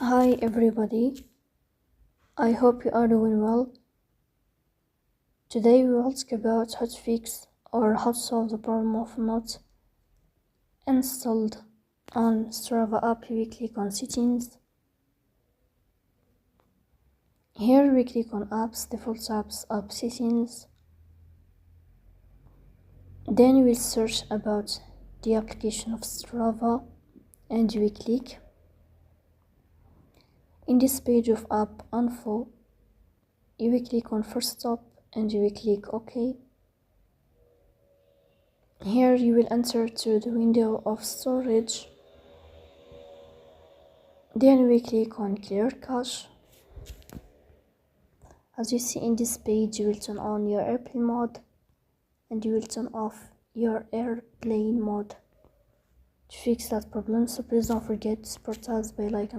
Hi everybody, I hope you are doing well. Today we will talk about how to fix or how to solve the problem of not installed on Strava app. We click on settings. Here we click on apps, default apps, app settings. Then we will search about the application of Strava and we click. In this page of app info, you will click on first stop and you will click OK. Here you will enter to the window of storage. Then we click on clear cache. As you see in this page, you will turn on your airplane mode and you will turn off your airplane mode to fix that problem. So please don't forget to support us by liking.